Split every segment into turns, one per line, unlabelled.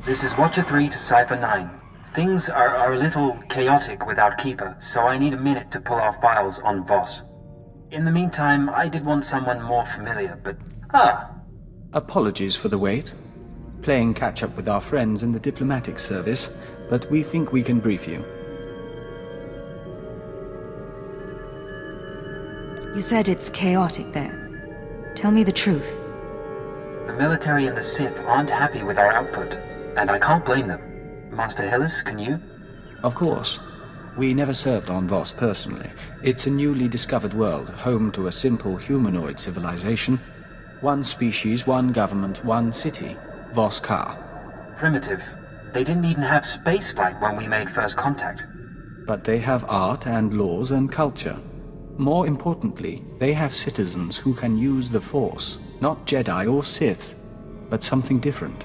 This is Watcher 3 to Cipher 9. Things are a little chaotic without Keeper, so I need a minute to pull our files on Voss. In the meantime, I did want someone more familiar, but...
Apologies for the wait. Playing catch-up with our friends in the diplomatic service, but we think we can brief you.
You said it's chaotic there. Tell me the truth.
The military and the Sith aren't happy with our output, and I can't blame them. Master Hillis, can you?
Of course. We never served on Voss personally. It's a newly discovered world, home to a simple humanoid civilization. One species, one government, one city. Voss Ka.
Primitive. They didn't even have spaceflight when we made first contact.
But they have art and laws and culture. More importantly, they have citizens who can use the Force. Not Jedi or Sith, but something different.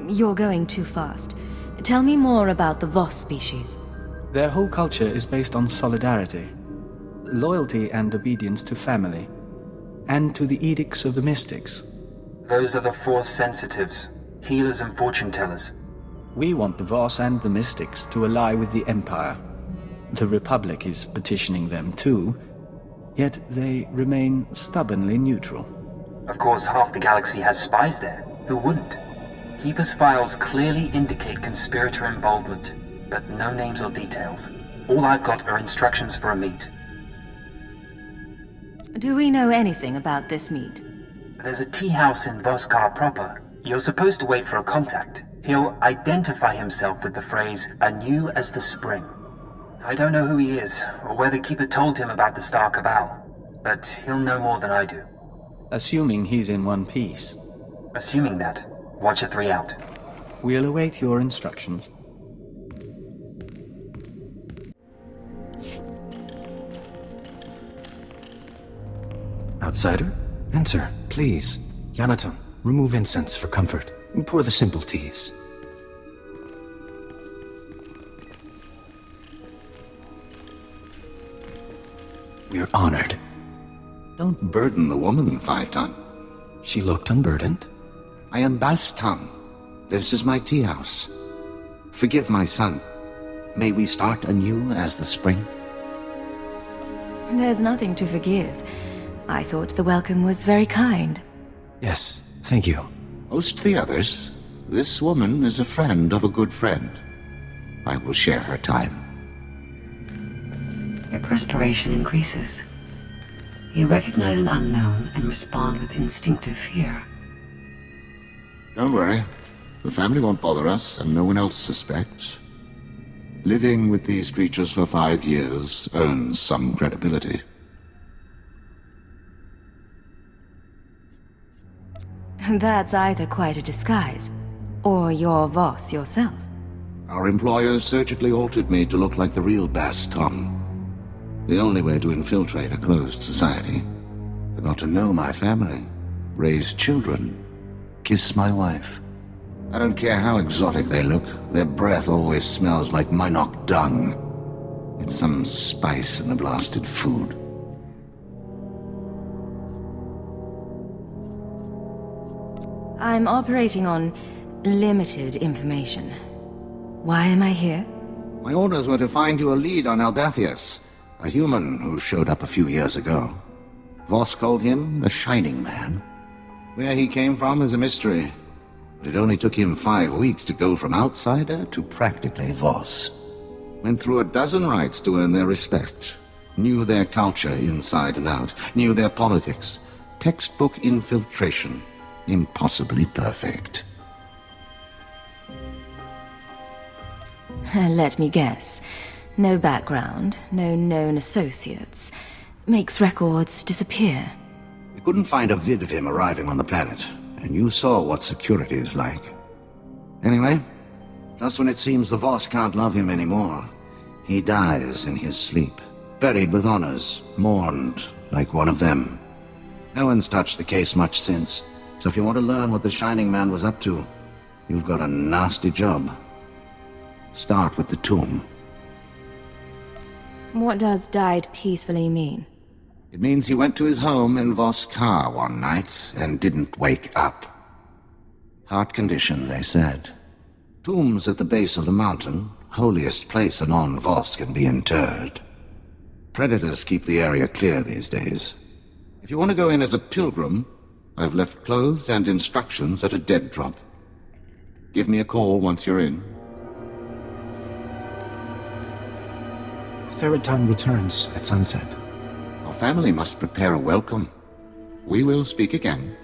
You're going too fast. Tell me more about the Voss species.
Their whole culture is based on solidarity, loyalty and obedience to family, and to the edicts of the mystics.
Those are the Force sensitives, healers and fortune tellers.
We want the Voss and the mystics to ally with the Empire. The Republic is petitioning them too, yet they remain stubbornly neutral.
Of course, half the galaxy has spies there. Who wouldn't? Keeper's files clearly indicate conspirator involvement, but no names or details. All I've got are instructions for a meet.
Do we know anything about this meet?
There's a tea house in Voskar proper. You're supposed to wait for a contact. He'll identify himself with the phrase, anew as the spring. I don't know who he is, or whether Keeper told him about the Star Cabal, but he'll know more than I do.
Assuming he's in one piece.
Assuming that, Watcher 3 out.
We'll await your instructions.
Outsider, enter, please. Yanaton, remove incense for comfort. And pour the simple teas. We're honored.
Don't burden the woman, Phaeton.
She looked unburdened.
I am Baston. This is my tea house. Forgive my son. May we start anew as the spring?
There's nothing to forgive. I thought the welcome was very kind.
Yes, thank you.
Host the others. This woman is a friend of a good friend. I will share her time.
Your perspiration increases. You recognize an unknown and respond with instinctive fear.
Don't worry. The family won't bother us, and no one else suspects. Living with these creatures for 5 years earns some credibility.
That's either quite a disguise, or you're Voss yourself.
Our employers surgically altered me to look like the real Baston. The only way to infiltrate a closed society. I got to know my family, raise children, kiss my wife. I don't care how exotic they look, their breath always smells like Minok dung. It's some spice in the blasted food.
I'm operating on limited information. Why am I here?
My orders were to find you a lead on Albathius, a human who showed up a few years ago. Voss called him the Shining Man. Where he came from is a mystery, but it only took him 5 weeks to go from outsider to practically Voss. Went through a dozen rites to earn their respect. Knew their culture inside and out. Knew their politics. Textbook infiltration. Impossibly perfect.
Let me guess. No background, no known associates. Makes records disappear.
We couldn't find a vid of him arriving on the planet, and you saw what security is like. Anyway, just when it seems the Voss can't love him anymore, he dies in his sleep. Buried with honors, mourned like one of them. No one's touched the case much since, so if you want to learn what the Shining Man was up to, you've got a nasty job. Start with the tomb.
What does died peacefully mean?
It means he went to his home in Voskar one night and didn't wake up. Heart condition, they said. Tombs at the base of the mountain, holiest place a non-Voss can be interred. Predators keep the area clear these days. If you want to go in as a pilgrim, I've left clothes and instructions at a dead drop. Give me a call once you're in.
Theradton returns at sunset.
Our family must prepare a welcome. We will speak again.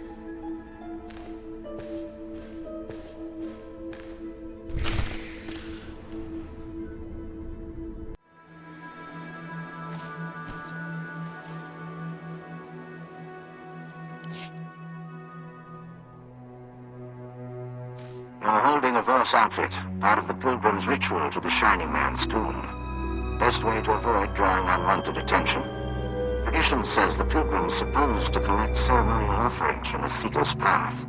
You're holding a Voss outfit, part of the pilgrim's ritual to the Shining Man's tomb. Best way to avoid drawing unwanted attention. Tradition says the pilgrim's supposed to collect ceremonial offerings from the Seeker's path.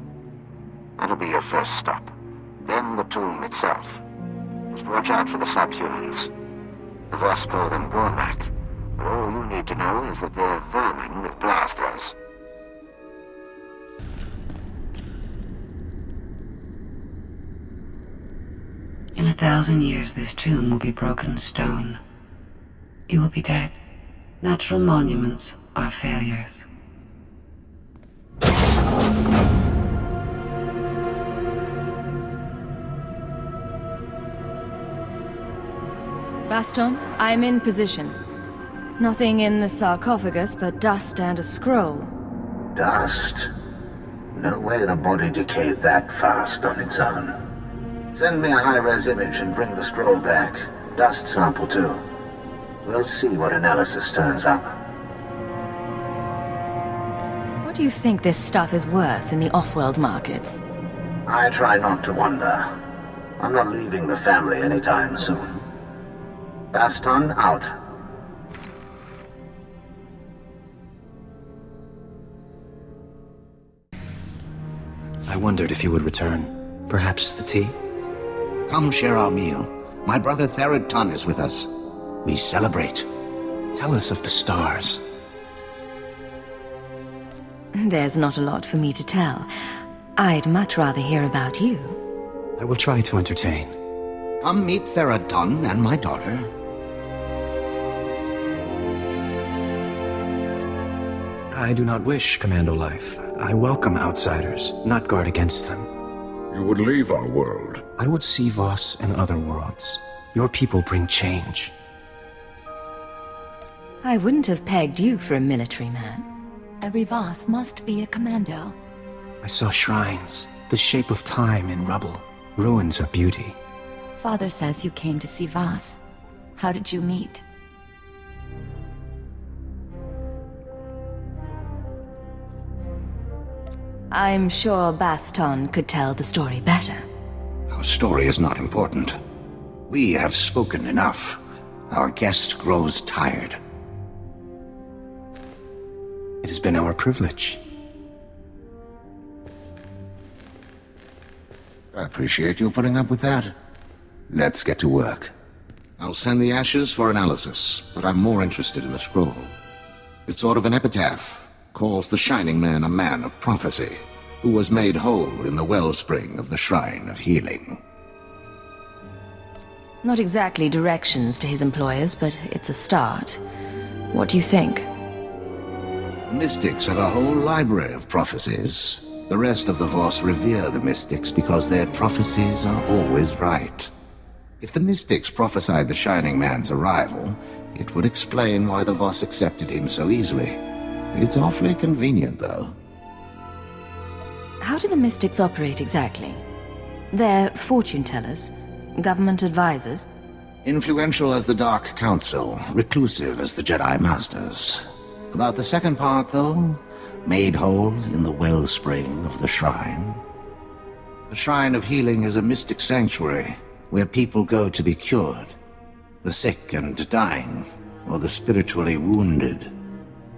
That'll be your first stop. Then the tomb itself. Just watch out for the subhumans. The Voss call them Gormak, but all you need to know is that they're vermin with blasters.
In 1,000 years, this tomb will be broken stone. You will be dead. Natural monuments are failures.
Baston, I'm in position. Nothing in the sarcophagus but dust and a scroll.
Dust? No way the body decayed that fast on its own. Send me a high-res image and bring the scroll back. Dust sample, too. We'll see what analysis turns up.
What do you think this stuff is worth in the off-world markets?
I try not to wonder. I'm not leaving the family anytime soon. Baston out.
I wondered if you would return. Perhaps the tea?
Come share our meal. My brother Theradton is with us. We celebrate.
Tell us of the stars.
There's not a lot for me to tell. I'd much rather hear about you.
I will try to entertain.
Come meet Theradton and my daughter.
I do not wish commando life. I welcome outsiders, not guard against them.
You would leave our world.
I would see Voss and other worlds. Your people bring change.
I wouldn't have pegged you for a military man.
Every Voss must be a commando.
I saw shrines, the shape of time in rubble, ruins of beauty.
Father says you came to see Voss. How did you meet?
I'm sure Baston could tell the story better.
Our story is not important. We have spoken enough. Our guest grows tired.
It has been our privilege.
I appreciate you putting up with that. Let's get to work. I'll send the ashes for analysis, but I'm more interested in the scroll. It's sort of an epitaph. Calls the Shining Man a man of prophecy, who was made whole in the wellspring of the Shrine of Healing.
Not exactly directions to his employers, but it's a start. What do you think?
The mystics have a whole library of prophecies. The rest of the Voss revere the mystics because their prophecies are always right. If the mystics prophesied the Shining Man's arrival, it would explain why the Voss accepted him so easily. It's awfully convenient, though.
How do the mystics operate exactly? They're fortune-tellers, government advisors?
Influential as the Dark Council, reclusive as the Jedi Masters. About the second part, though, made whole in the wellspring of the shrine. The Shrine of Healing is a mystic sanctuary where people go to be cured. The sick and dying, or the spiritually wounded.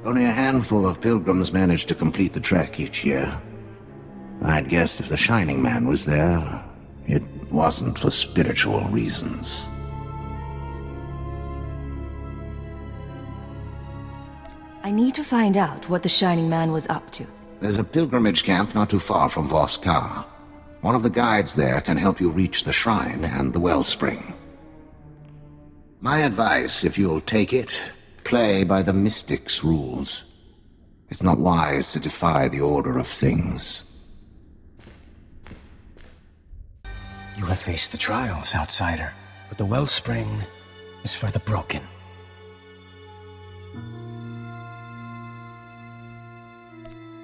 Only a handful of pilgrims manage to complete the trek each year. I'd guess if the Shining Man was there, it wasn't for spiritual reasons.
I need to find out what the Shining Man was up to.
There's a pilgrimage camp not too far from Voskar. One of the guides there can help you reach the shrine and the wellspring. My advice, if you'll take it, play by the Mystic's rules. It's not wise to defy the order of things.
You have faced the trials, outsider, but the wellspring is for the broken.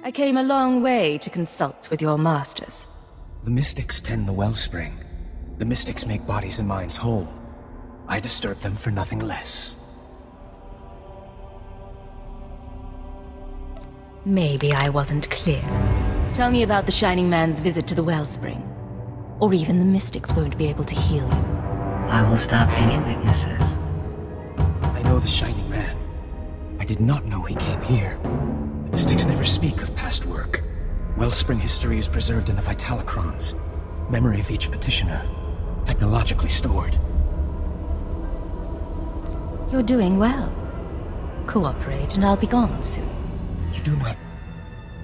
I came a long way to consult with your masters.
The Mystics tend the wellspring. The Mystics make bodies and minds whole. I disturb them for nothing less.
Maybe I wasn't clear. Tell me about the Shining Man's visit to the wellspring. Or even the Mystics won't be able to heal you.
I will stop any witnesses.
I know the Shining Man. I did not know he came here. The Mystics never speak of past work. Wellspring history is preserved in the Vitalocrons. Memory of each petitioner. Technologically stored.
You're doing well. Cooperate and I'll be gone soon.
You do not...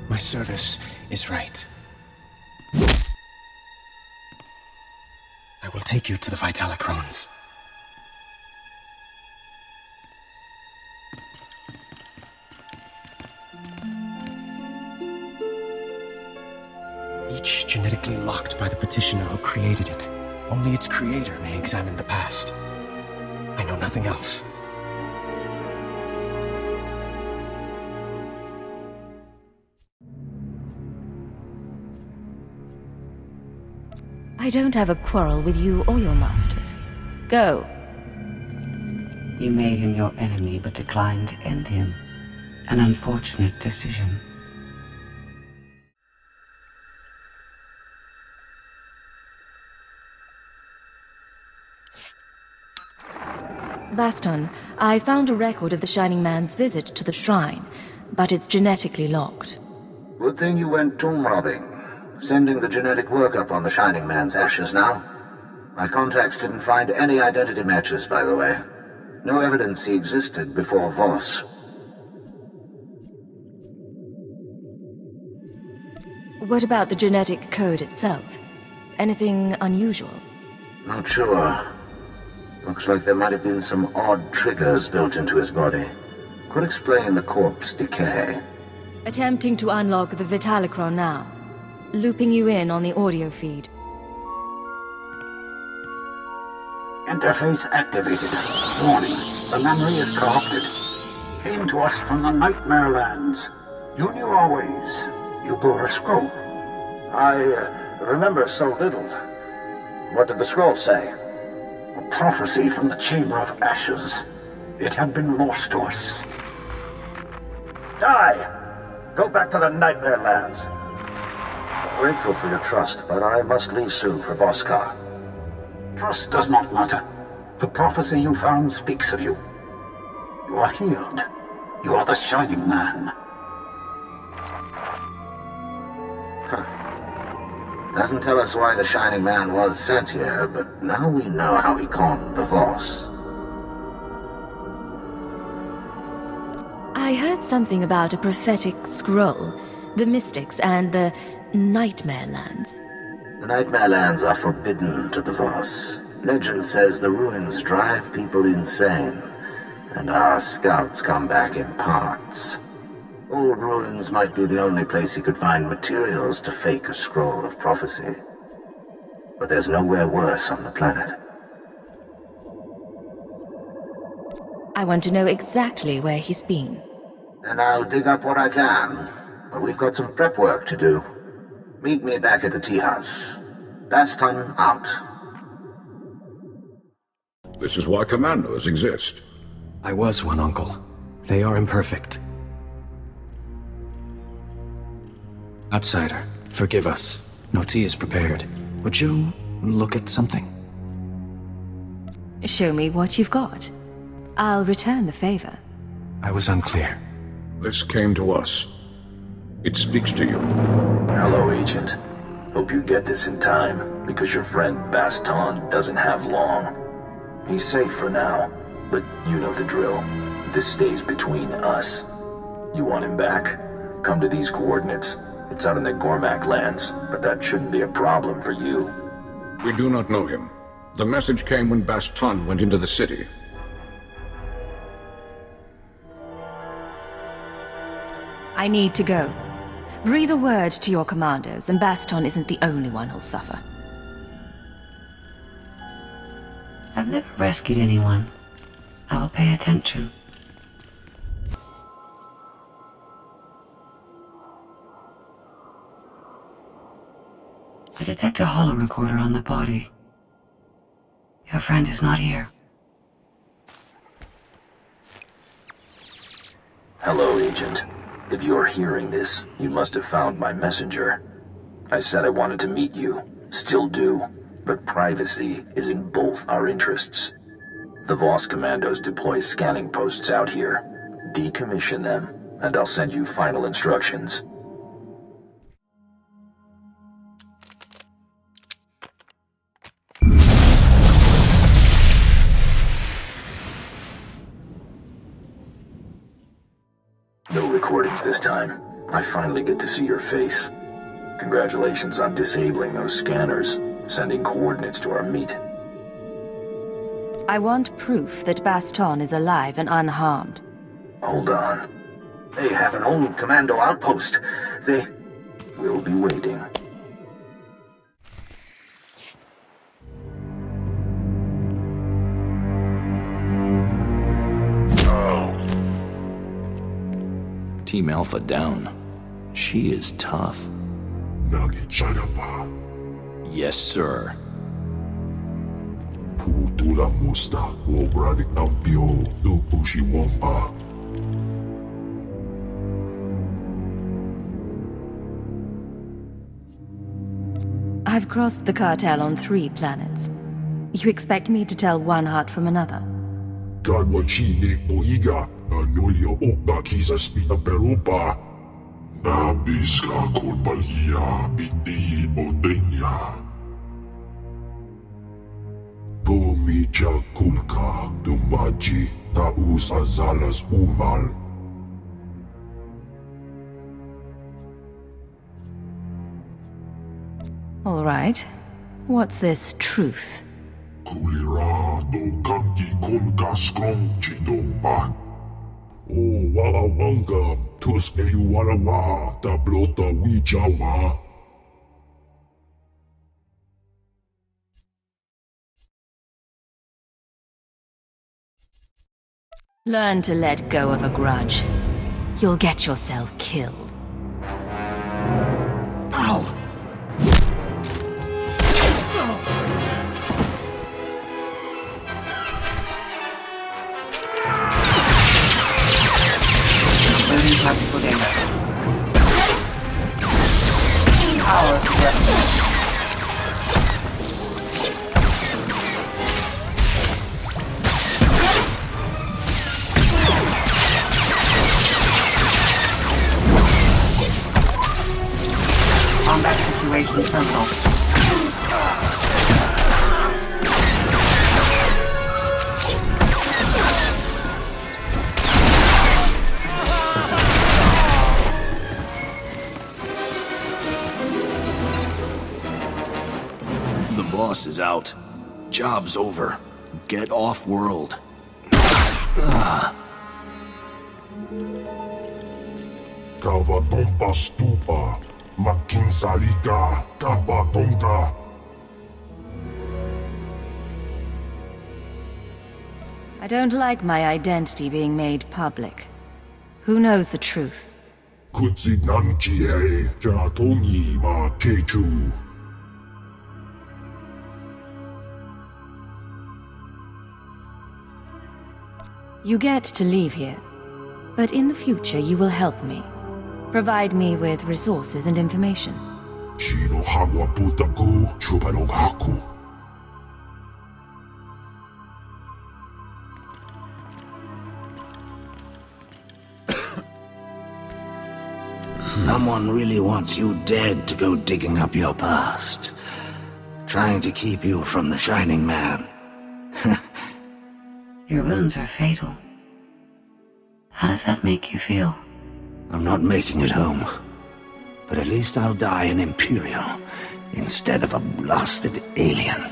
My service is right. I will take you to the Vitalocrons. Each genetically locked by the petitioner who created it. Only its creator may examine the past. I know nothing else.
I don't have a quarrel with you or your masters. Go.
You made him your enemy, but declined to end him. An unfortunate decision.
Baston, I found a record of the Shining Man's visit to the shrine, but it's genetically locked.
Good thing you went tomb robbing. Sending the genetic workup on the Shining Man's ashes now. My contacts didn't find any identity matches, by the way. No evidence he existed before Voss.
What about the genetic code itself? Anything unusual?
Not sure. Looks like there might have been some odd triggers built into his body. Could explain the corpse decay.
Attempting to unlock the Vitalocron now. Looping you in on the audio feed.
Interface activated. Warning, the memory is corrupted. Came to us from the Nightmare Lands. You knew our ways. You bore a scroll.
I remember so little. What did the scroll say?
A prophecy from the Chamber of Ashes. It had been lost to us.
Die! Go back to the Nightmare Lands. I'm grateful for your trust, but I must leave soon for Voskar.
Trust does not matter. The prophecy you found speaks of you. You are healed. You are the Shining Man.
Doesn't tell us why the Shining Man was sent here, but now we know how he conned the Voss.
I heard something about a prophetic scroll, the Mystics and the Nightmare Lands.
The Nightmare Lands are forbidden to the Voss. Legend says the ruins drive people insane, and our scouts come back in parts. Old ruins might be the only place he could find materials to fake a scroll of prophecy. But there's nowhere worse on the planet.
I want to know exactly where he's been.
Then I'll dig up what I can, but we've got some prep work to do. Meet me back at the tea house. Baston out.
This is why commandos exist.
I was one, Uncle. They are imperfect. Outsider, forgive us. No tea is prepared. Would you look at something?
Show me what you've got. I'll return the favor.
I was unclear.
This came to us. It speaks to you.
Hello, Agent. Hope you get this in time, because your friend Baston doesn't have long. He's safe for now, but you know the drill. This stays between us. You want him back? Come to these coordinates. It's out in the Gormak lands, but that shouldn't be a problem for you.
We do not know him. The message came when Baston went into the city.
I need to go. Breathe a word to your commanders, and Baston isn't the only one who'll suffer.
I've never rescued anyone. I will pay attention. I detect a holo recorder on the body. Your friend is not here.
Hello, Agent. If you're hearing this, you must have found my messenger. I said I wanted to meet you. Still do. But privacy is in both our interests. The Voss commandos deploy scanning posts out here. Decommission them, and I'll send you final instructions. No recordings this time. I finally get to see your face. Congratulations on disabling those scanners, sending coordinates to our meet.
I want proof that Baston is alive and unharmed.
Hold on.
They have an old commando outpost.
We'll be waiting.
Team Alpha down. She is tough. Yes, sir.
I've crossed the cartel on 3 planets. You expect me to tell one heart from another? All right. What's this truth? Learn to let go of a grudge. You'll get yourself killed.
Ow!
Tactical data. Power suggested. Combat situation terminal.
The boss is out. Job's over. Get off world.
Kavatompa stupa, makinsalika, kabatonka.
I don't like my identity being made public. Who knows the truth?
Kutsinanchie, jatomi ma techu.
You get to leave here, but in the future you will help me. Provide me with resources and information.
Shino hagwa putaku, shubanog haku.
Someone really wants you dead to go digging up your past. Trying to keep you from the Shining Man.
Your wounds are fatal. How does that make you feel?
I'm not making it home. But at least I'll die an Imperial instead of a blasted alien.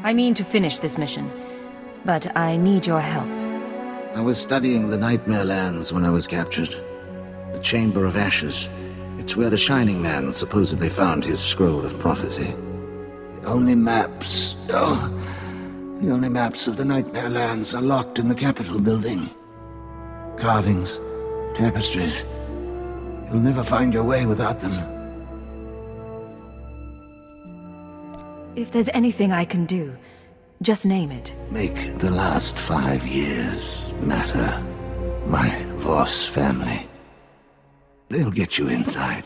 I mean to finish this mission, but I need your help.
I was studying the Nightmare Lands when I was captured. The Chamber of Ashes. It's where the Shining Man supposedly found his scroll of prophecy. The only maps of the Nightmare Lands are locked in the Capitol building. Carvings, tapestries. You'll never find your way without them.
If there's anything I can do, just name it.
Make the last 5 years matter. My Voss family. They'll get you inside.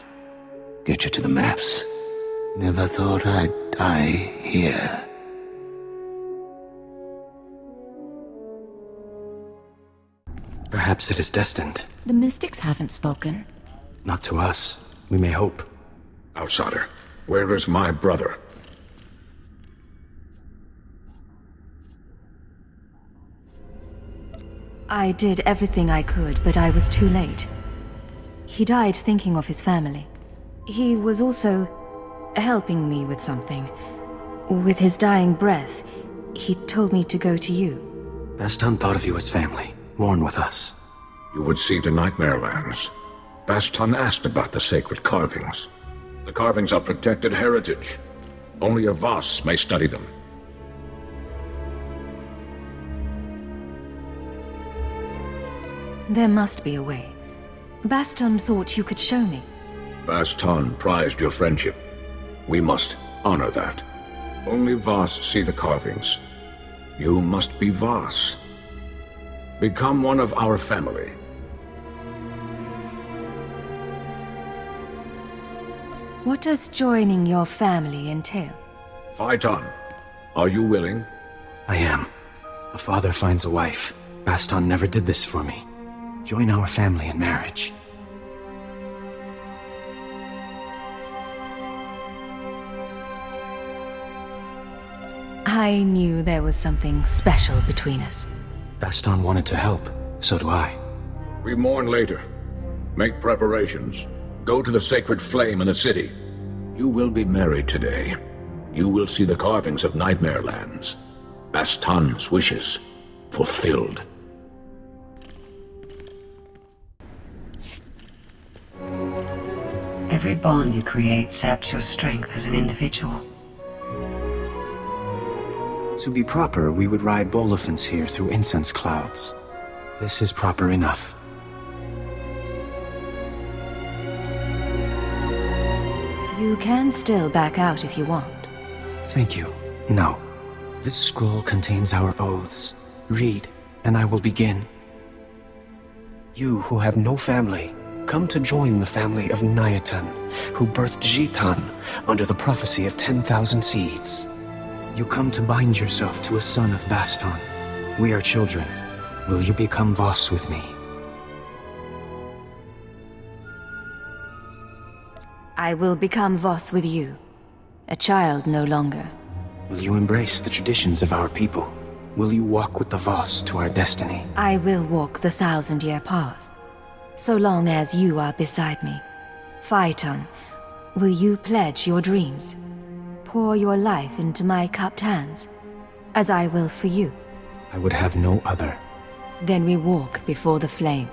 Get you to the maps. Never thought I'd die here.
Perhaps it is destined.
The mystics haven't spoken.
Not to us. We may hope.
Outsider, where is my brother?
I did everything I could, but I was too late. He died thinking of his family. He was also helping me with something. With his dying breath, he told me to go to you.
Baston thought of you as family. Mourn with us.
You would see the Nightmare Lands. Baston asked about the sacred carvings. The carvings are protected heritage. Only a Voss may study them.
There must be a way. Baston thought you could show me.
Baston prized your friendship. We must honor that. Only Voss see the carvings. You must be Voss. Become one of our family.
What does joining your family entail?
Phaeton, are you willing?
I am. A father finds a wife. Baston never did this for me. Join our family in marriage.
I knew there was something special between us.
Baston wanted to help. So do I.
We mourn later. Make preparations. Go to the sacred flame in the city. You will be married today. You will see the carvings of Nightmare Lands. Baston's wishes fulfilled.
Every bond you create saps your strength as an individual.
To be proper, we would ride Bolifants here through incense clouds. This is proper enough.
You can still back out if you want.
Thank you. No. This scroll contains our oaths. Read, and I will begin. You who have no family, come to join the family of Nyatan, who birthed Jitan under the prophecy of 10,000 seeds. You come to bind yourself to a son of Baston. We are children. Will you become Voss with me?
I will become Voss with you. A child no longer.
Will you embrace the traditions of our people? Will you walk with the Voss to our destiny?
I will walk the 1,000-year path. So long as you are beside me. Phaeton, will you pledge your dreams? Pour your life into my cupped hands, as I will for you.
I would have no other.
Then we walk before the flame.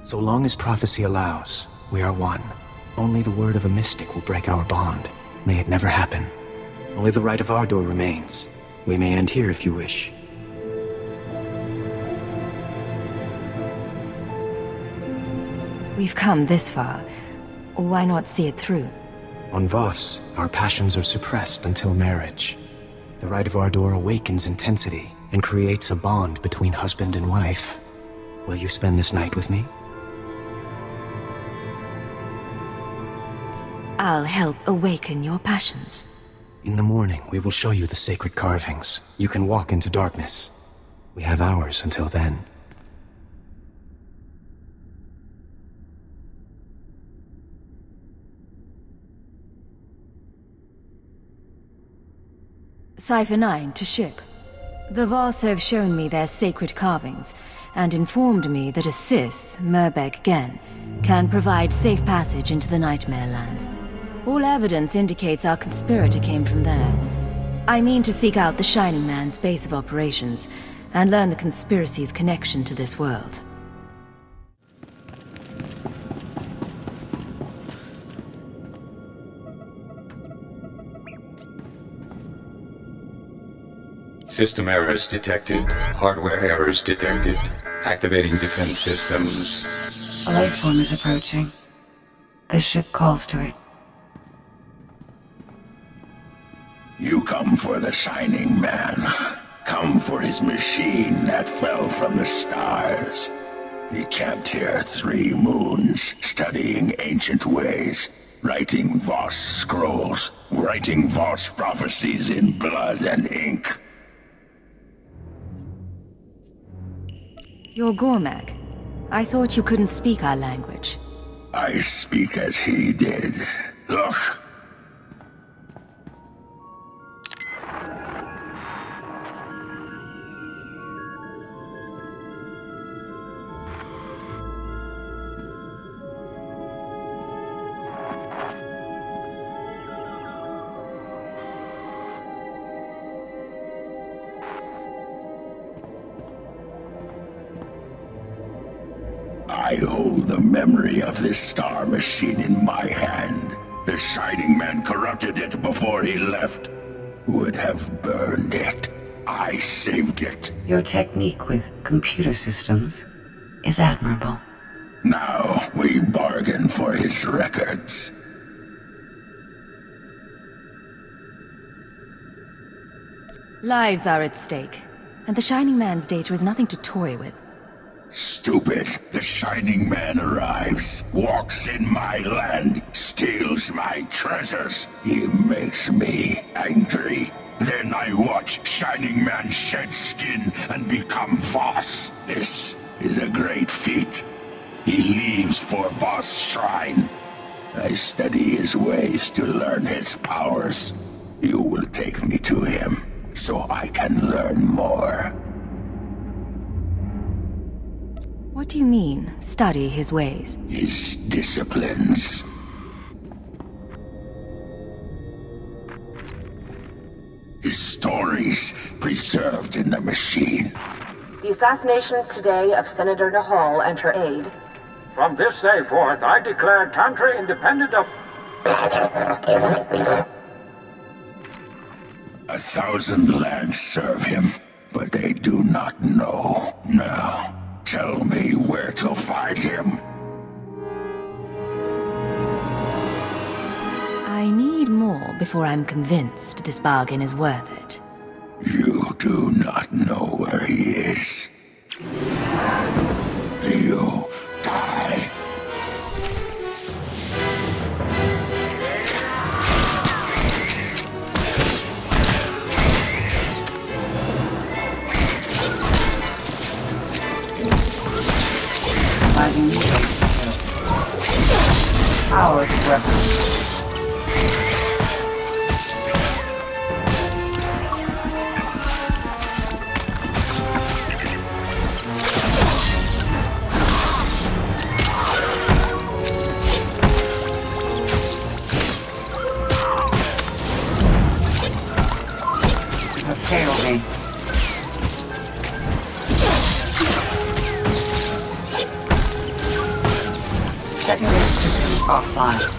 So long as prophecy allows, we are one. Only the word of a mystic will break our bond. May it never happen. Only the right of our door remains. We may end here if you wish.
We've come this far. Why not see it through?
On Voss, our passions are suppressed until marriage. The Rite of Ardor awakens intensity and creates a bond between husband and wife. Will you spend this night with me?
I'll help awaken your passions.
In the morning, we will show you the sacred carvings. You can walk into darkness. We have hours until then.
Cipher 9 to ship. The Voss have shown me their sacred carvings, and informed me that a Sith, Merbeg Gen, can provide safe passage into the Nightmare Lands. All evidence indicates our conspirator came from there. I mean to seek out the Shining Man's base of operations, and learn the conspiracy's connection to this world.
System errors detected. Hardware errors detected. Activating defense systems.
A life form is approaching. The ship calls to it.
You come for the Shining Man. Come for his machine that fell from the stars. He camped here 3 moons, studying ancient ways, writing Voss scrolls, writing Voss prophecies in blood and ink.
You're Gormak. I thought you couldn't speak our language.
I speak as he did. Look. I hold the memory of this star machine in my hand. The Shining Man corrupted it before he left. Would have burned it. I saved it.
Your technique with computer systems is admirable.
Now we bargain for his records.
Lives are at stake, and the Shining Man's data is nothing to toy with.
Stupid. The Shining Man arrives, walks in my land, steals my treasures. He makes me angry. Then I watch Shining Man shed skin and become Voss. This is a great feat. He leaves for Voss Shrine. I study his ways to learn his powers. You will take me to him, so I can learn more.
What do you mean, study his ways?
His disciplines. His stories preserved in the machine.
The assassinations today of Senator Nahal and her aide.
From this day forth, I declare country independent of...
1,000 lands serve him, but they do not know. Now, tell me where to find him.
I need more before I'm convinced this bargain is worth it.
You do not know where he is. You die.
Power weapon. Failed me. Secondary system offline.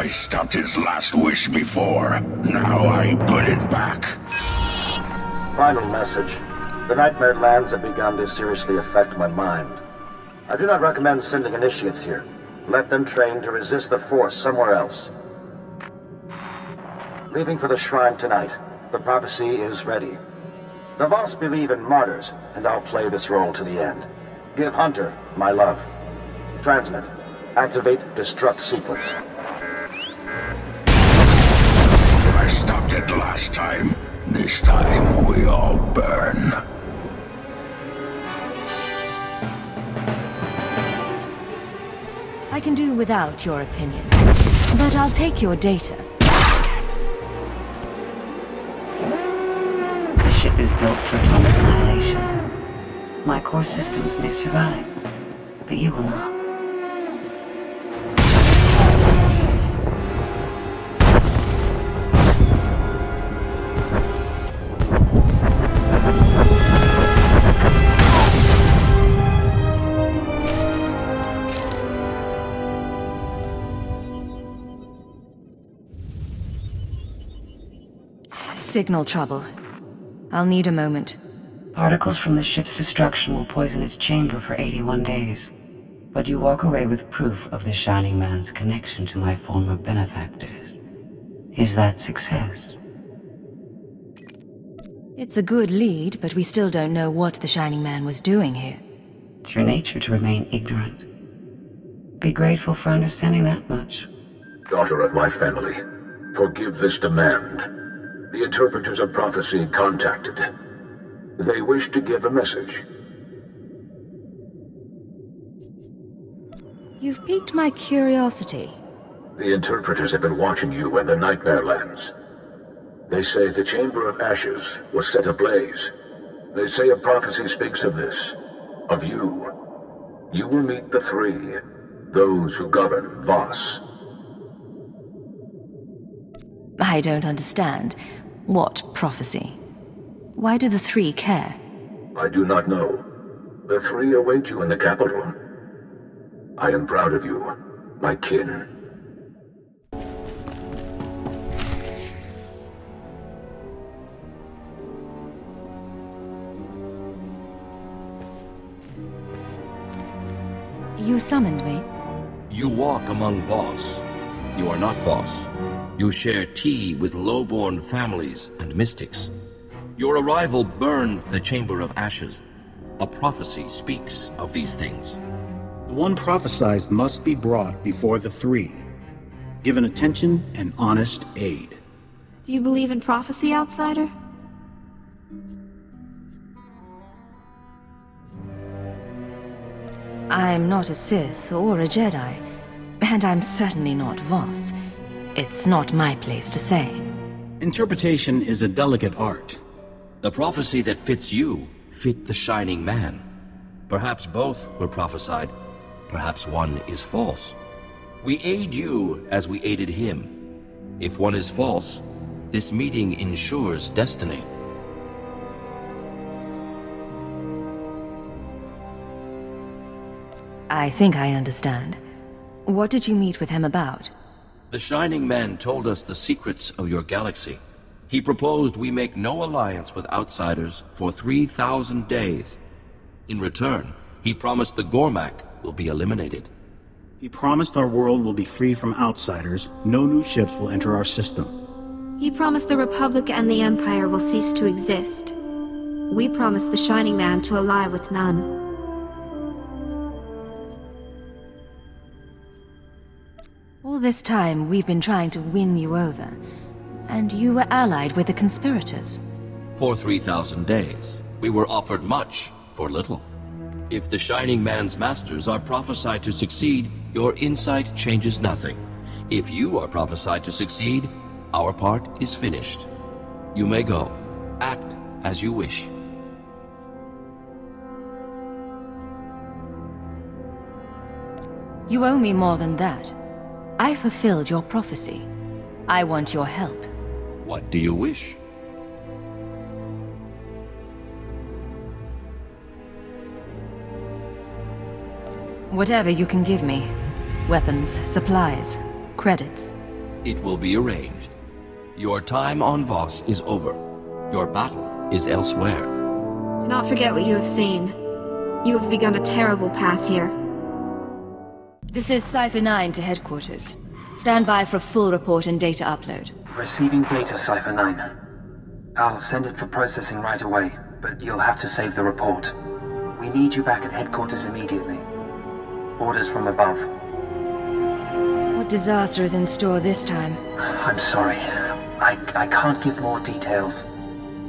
I stopped his last wish before. Now I put it back.
Final message. The Nightmare Lands have begun to seriously affect my mind. I do not recommend sending initiates here. Let them train to resist the Force somewhere else. Leaving for the shrine tonight. The prophecy is ready. The Voss believe in martyrs, and I'll play this role to the end. Give Hunter my love. Transmit. Activate destruct sequence.
I stopped it last time. This time we all burn.
I can do without your opinion, but I'll take your data.
The ship is built for atomic annihilation. My core systems may survive, but you will not.
Signal trouble. I'll need a moment.
Particles from the ship's destruction will poison its chamber for 81 days. But you walk away with proof of the Shining Man's connection to my former benefactors. Is that success?
It's a good lead, but we still don't know what the Shining Man was doing here.
It's your nature to remain ignorant. Be grateful for understanding that much.
Daughter of my family, forgive this demand. The interpreters of prophecy contacted. They wish to give a message.
You've piqued my curiosity.
The interpreters have been watching you in the Nightmare Lands. They say the Chamber of Ashes was set ablaze. They say a prophecy speaks of this, of you. You will meet the three, those who govern Voss.
I don't understand. What prophecy? Why do the three care?
I do not know. The three await you in the capital. I am proud of you, my kin.
You summoned me?
You walk among Voss. You are not Voss. You share tea with low-born families and mystics. Your arrival burned the Chamber of Ashes. A prophecy speaks of these things.
The one prophesied must be brought before the three, given attention and honest aid.
Do you believe in prophecy, outsider?
I'm not a Sith or a Jedi, and I'm certainly not Voss. It's not my place to say.
Interpretation is a delicate art.
The prophecy that fits you fit the Shining Man. Perhaps both were prophesied. Perhaps one is false. We aid you as we aided him. If one is false, this meeting ensures destiny.
I think I understand. What did you meet with him about?
The Shining Man told us the secrets of your galaxy. He proposed we make no alliance with outsiders for 3,000 days. In return, he promised the Gormak will be eliminated.
He promised our world will be free from outsiders, no new ships will enter our system.
He promised the Republic and the Empire will cease to exist. We promised the Shining Man to ally with none.
All this time, we've been trying to win you over, and you were allied with the conspirators.
For 3,000 days, we were offered much for little. If the Shining Man's masters are prophesied to succeed, your insight changes nothing. If you are prophesied to succeed, our part is finished. You may go. Act as you wish.
You owe me more than that. I fulfilled your prophecy. I want your help.
What do you wish?
Whatever you can give me. Weapons, supplies, credits.
It will be arranged. Your time on Voss is over. Your battle is elsewhere.
Do not forget what you have seen. You have begun a terrible path here.
This is Cypher 9 to headquarters. Stand by for a full report and data upload.
Receiving data, Cypher 9. I'll send it for processing right away, but you'll have to save the report. We need you back at headquarters immediately. Orders from above.
What disaster is in store this time?
I'm sorry. I can't give more details.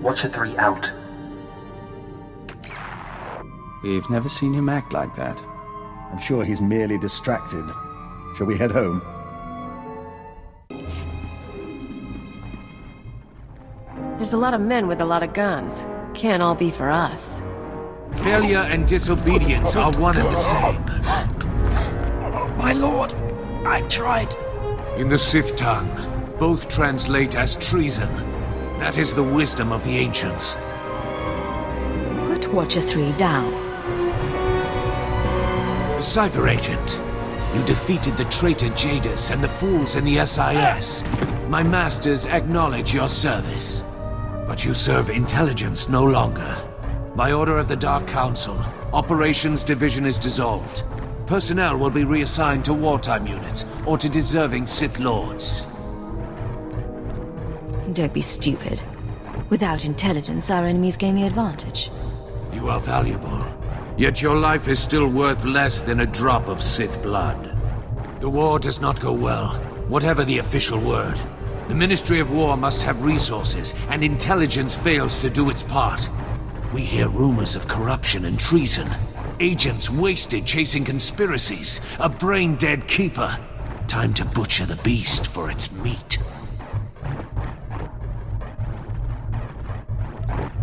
Watcher 3 out.
We've never seen him act like that.
I'm sure he's merely distracted. Shall we head home?
There's a lot of men with a lot of guns. Can't all be for us.
Failure and disobedience are one and the same.
My lord, I tried.
In the Sith tongue, both translate as treason. That is the wisdom of the ancients.
Put Watcher 3 down.
The Cypher Agent. You defeated the traitor Jadis and the fools in the SIS. My masters acknowledge your service. But you serve intelligence no longer. By order of the Dark Council, Operations Division is dissolved. Personnel will be reassigned to wartime units or to deserving Sith Lords.
Don't be stupid. Without intelligence, our enemies gain the advantage.
You are valuable. Yet your life is still worth less than a drop of Sith blood. The war does not go well, whatever the official word. The Ministry of War must have resources, and intelligence fails to do its part. We hear rumors of corruption and treason. Agents wasted chasing conspiracies. A brain-dead keeper. Time to butcher the beast for its meat.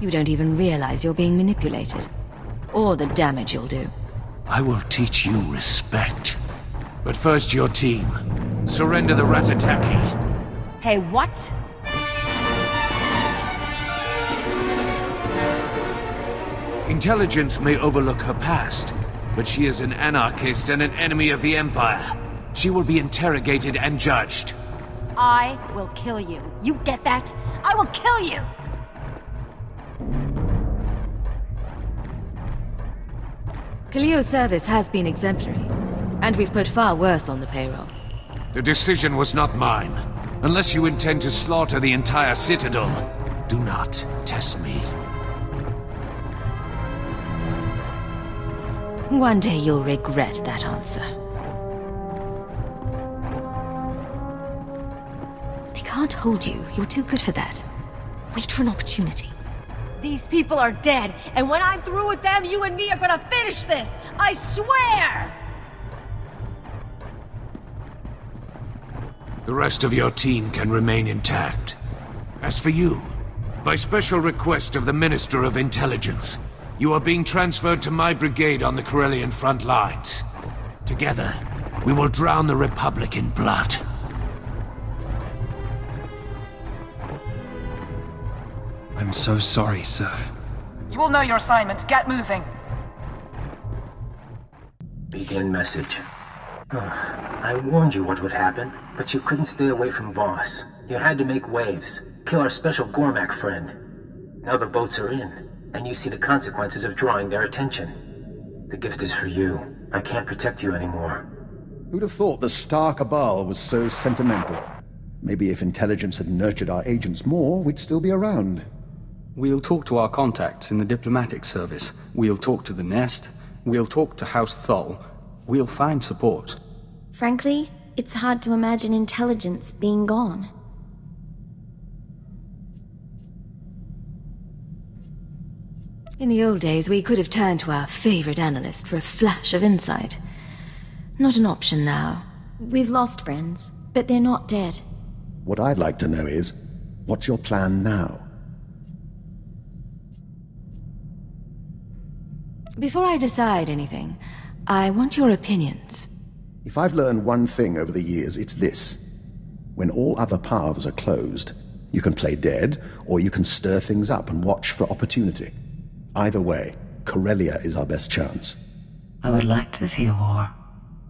You don't even realize you're being manipulated. Or the damage you'll do.
I will teach you respect. But first your team. Surrender the Ratataki.
Hey, what?
Intelligence may overlook her past, but she is an anarchist and an enemy of the Empire. She will be interrogated and judged.
I will kill you. You get that? I will kill you!
Khalil's service has been exemplary, and we've put far worse on the payroll.
The decision was not mine. Unless you intend to slaughter the entire Citadel, do not test me.
One day you'll regret that answer. They can't hold you. You're too good for that. Wait for an opportunity.
These people are dead, and when I'm through with them, you and me are gonna finish this! I swear!
The rest of your team can remain intact. As for you, by special request of the Minister of Intelligence, you are being transferred to my brigade on the Corellian front lines. Together, we will drown the Republic in blood.
I'm so sorry, sir.
You will know your assignments. Get moving.
Begin message. I warned you what would happen, but you couldn't stay away from Voss. You had to make waves, kill our special Gormak friend. Now the votes are in, and you see the consequences of drawing their attention. The gift is for you. I can't protect you anymore.
Who'd have thought the Star Cabal was so sentimental? Maybe if intelligence had nurtured our agents more, we'd still be around.
We'll talk to our contacts in the diplomatic service. We'll talk to the Nest. We'll talk to House Thol. We'll find support.
Frankly, it's hard to imagine intelligence being gone.
In the old days, we could have turned to our favorite analyst for a flash of insight. Not an option now.
We've lost friends, but they're not dead.
What I'd like to know is, what's your plan now?
Before I decide anything, I want your opinions.
If I've learned one thing over the years, it's this. When all other paths are closed, you can play dead, or you can stir things up and watch for opportunity. Either way, Corellia is our best chance.
I would like to see a war.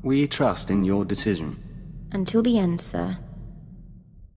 We trust in your decision.
Until the end, sir.